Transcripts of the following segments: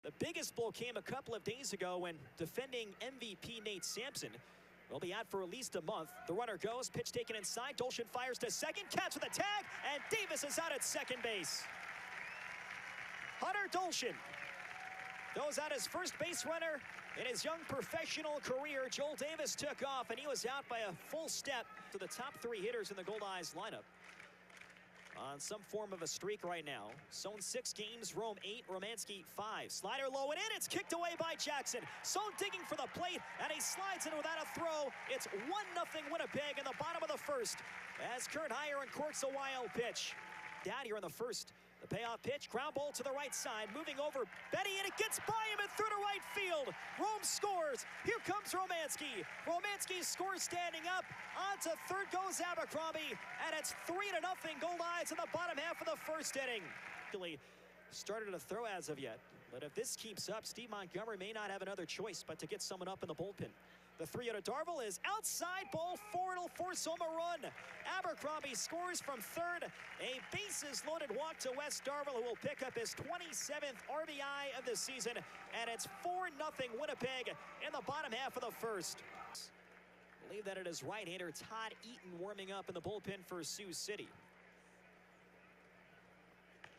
The biggest blow came a couple of days ago when defending MVP Nate Sampson will be out for at least a month. The runner goes, pitch taken inside. Dolshin fires to second, catch with a tag, and Davis is out at second base. Hunter Dolshin goes out as first base runner in his young professional career. Joel Davis took off, and he was out by a full step to the top three hitters in the Goldeyes lineup. On some form of a streak right now. Sohn 6 games, Rome 8, Romanski 5. Slider low and in, it's kicked away by Jackson. Sohn digging for the plate, and he slides in without a throw. It's 1-0 Winnipeg in the bottom of the first as Kurt Heyer courts a wild pitch. Down here in the first. The payoff pitch, ground ball to the right side, moving over Betty, and it gets by him and through to right field. Rome scores. Here comes Romanski. Romanski scores standing up. On to third goes Abercrombie, and it's 3-0 Goldeyes in the bottom half of the first inning. Started to throw as of yet, but if this keeps up, Steve Montgomery may not have another choice but to get someone up in the bullpen. The 3-0 to Darvill is outside, ball four, it'll force home a run. Abercrombie scores from third. A bases-loaded walk to Wes Darvill, who will pick up his 27th RBI of the season, and it's 4-0 Winnipeg in the bottom half of the first. I believe that it is right-hander Todd Eaton warming up in the bullpen for Sioux City.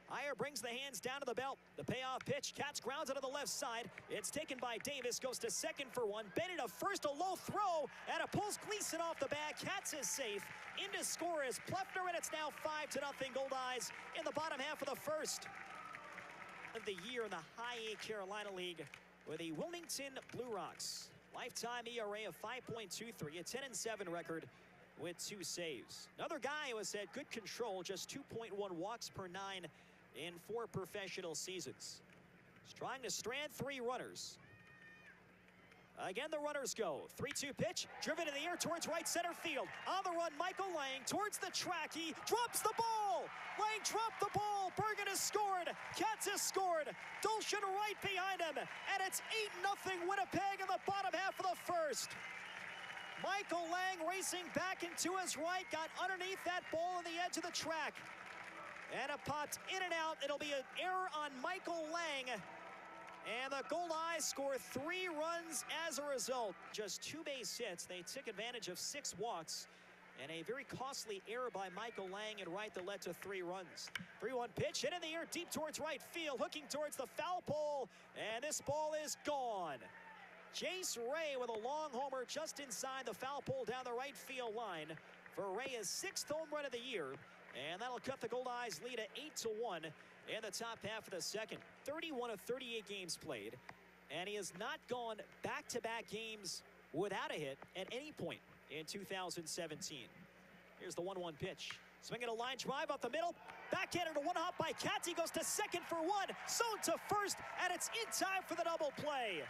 Heyer brings the hands down to the belt. The payoff pitch, Katz grounds it to the left side. It's taken by Davis, goes to second for one. Bennett to first, a low throw, and it pulls Gleason off the bag. Katz is safe. In to score is Plefner, and it's now 5-0 Goldeyes in the bottom half of the first. Of the year in the High A Carolina League with the Wilmington Blue Rocks. Lifetime ERA of 5.23, a 10-7 record with 2 saves. Another guy who has had good control, just 2.1 walks per 9 in 4 professional seasons. He's trying to strand 3 runners. Again, the runners go. 3-2 pitch, driven in the air towards right center field. On the run, Michael Lang towards the track. He drops the ball. Lang dropped the ball. Bergen has scored. Katz has scored. Dolshin right behind him. And it's 8-0 Winnipeg in the bottom half of the first. Michael Lang racing back into his right, got underneath that ball on the edge of the track. And it popped in and out. It'll be an error on Michael Lang. And the Goldeyes score 3 runs as a result. Just 2 base hits. They took advantage of 6 walks. And a very costly error by Michael Lang in right that led to 3 runs. 3-1 pitch, hit in the air deep towards right field, hooking towards the foul pole. And this ball is gone. Jace Ray with a long homer just inside the foul pole down the right field line for Ray's 6th home run of the year. And that'll cut the Goldeyes lead at 8-1 in the top half of the second. 31 of 38 games played, and he has not gone back-to-back games without a hit at any point in 2017. Here's the 1-1 pitch. Swinging a line drive up the middle. Backhander to one hop by Katz. He goes to second for one. Sohn to first, and it's in time for the double play.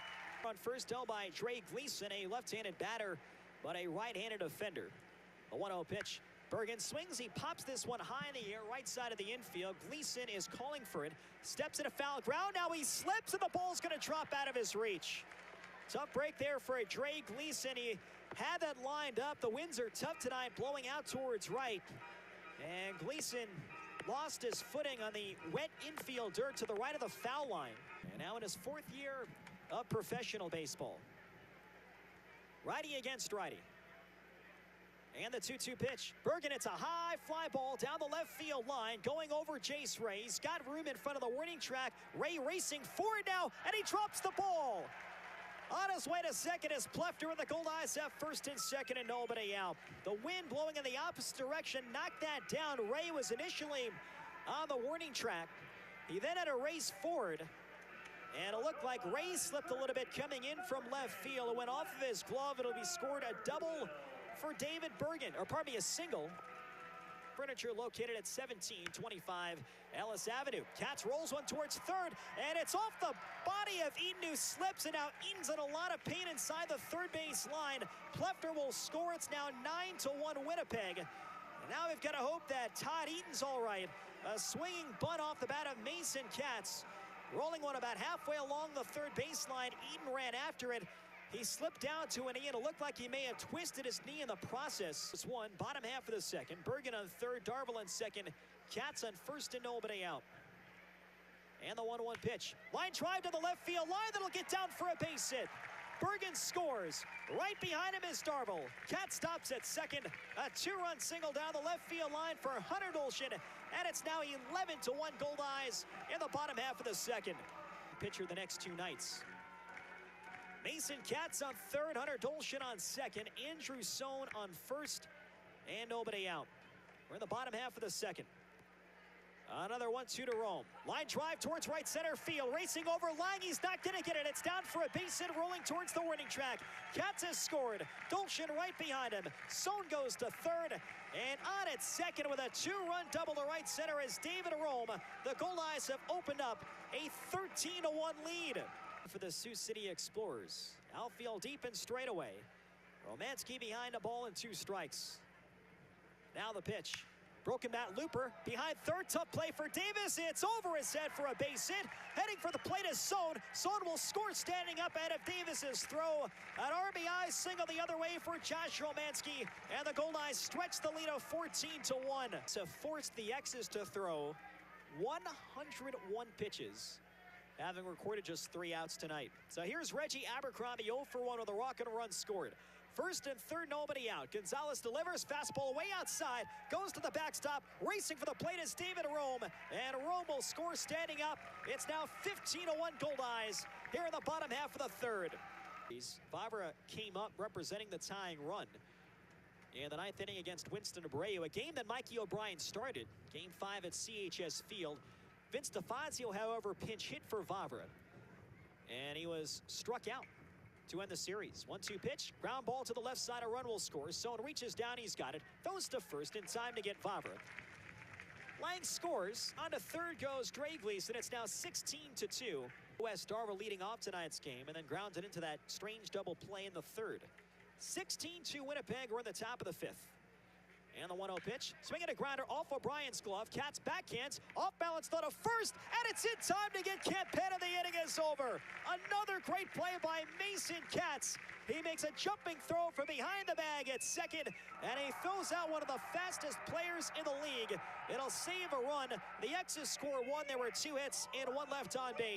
On first held by Dre Gleason, a left-handed batter, but a right-handed defender. A 1-0 pitch. Bergen swings, he pops this one high in the air, right side of the infield. Gleason is calling for it, steps into foul ground, now he slips and the ball's gonna drop out of his reach. Tough break there for a Dre Gleason. He had that lined up. The winds are tough tonight, blowing out towards right. And Gleason lost his footing on the wet infield dirt to the right of the foul line. And now in his 4th year of professional baseball. Righty against righty. And the 2-2 pitch. Bergen, it's a high fly ball down the left field line, going over Jace Ray. He's got room in front of the warning track. Ray racing forward now, and he drops the ball. On his way to second is Plefner, and the Goldeyes have first and second and nobody out. The wind blowing in the opposite direction knocked that down. Ray was initially on the warning track. He then had to race forward. And it looked like Ray slipped a little bit coming in from left field. It went off of his glove. It'll be scored a double for David Bergen, or pardon me, a single. Furniture located at 1725 Ellis Avenue. Katz rolls one towards third, and it's off the body of Eaton, who slips, and now Eaton's in a lot of pain inside the third base line. Plefner will score. It's now 9-1 Winnipeg. And now we've got to hope that Todd Eaton's all right. A swinging bunt off the bat of Mason Katz. Rolling one about halfway along the third baseline. Eaton ran after it. He slipped down to an knee, and it looked like he may have twisted his knee in the process. This one, bottom half of the second. Bergen on third, Darvill on second. Katz on first and nobody out. And And the 1-1 pitch. Line drive to the left field line that'll get down for a base hit. Bergen scores. Right behind him is Darvill. Cat stops at second. A 2-run single down the left field line for Hunter Dolshin. And it's now 11-1 Goldeyes in the bottom half of the second. Pitcher the next 2 nights. Mason Katz on third, Hunter Dolshin on second, Andrew Sohn on first, and nobody out. We're in the bottom half of the second. Another 1-2 to Rome. Line drive towards right center field. Racing over Lang. He's not going to get it. It's down for a base hit rolling towards the warning track. Katz has scored. Dolshin right behind him. Sohn goes to third. And on at second with a 2-run double to right center is David Rome. The Goldeyes have opened up a 13-1 lead for the Sioux City Explorers. Outfield deep and straight away. Romanski behind the ball and 2 strikes. Now the pitch. Broken bat looper behind third. Tough play for Davis. It's over his head for a base hit. Heading for the plate is Sohn. Sohn will score standing up ahead of Davis's throw. An RBI single the other way for Josh Romanski. And the Goldeyes stretch the lead of 14-1. So forced the X's to throw 101 pitches, having recorded just 3 outs tonight. So here's Reggie Abercrombie 0 for 1 with a rock and a run scored. First and third, nobody out. Gonzalez delivers, fastball way outside, goes to the backstop. Racing for the plate is David Rome, and Rome will score standing up. It's now 15-1 Goldeyes here in the bottom half of the third. Vavra came up representing the tying run in the 9th inning against Winston Abreu, a game that Mikey O'Brien started. Game 5 at CHS Field. Vince DeFazio, however, pinch hit for Vavra, and he was struck out to end the series. 1-2 pitch, ground ball to the left side, a run will score. Sohn reaches down, he's got it, throws to first in time to get Vavra. Lang scores. On to third goes Dravelis, and it's now 16-2. West Darvill leading off tonight's game, and then grounds it into that strange double play in the third. 16-2 Winnipeg. We're in the top of the 5th. And the 1-0 pitch, swinging a grounder off O'Brien's glove. Katz backhands, off balance, throw to first, and it's in time to get Campetta. The inning is over. Another great play by Mason Katz. He makes a jumping throw from behind the bag at second, and he fills out one of the fastest players in the league. It'll save a run. The X's score 1. There were 2 hits and 1 left on base.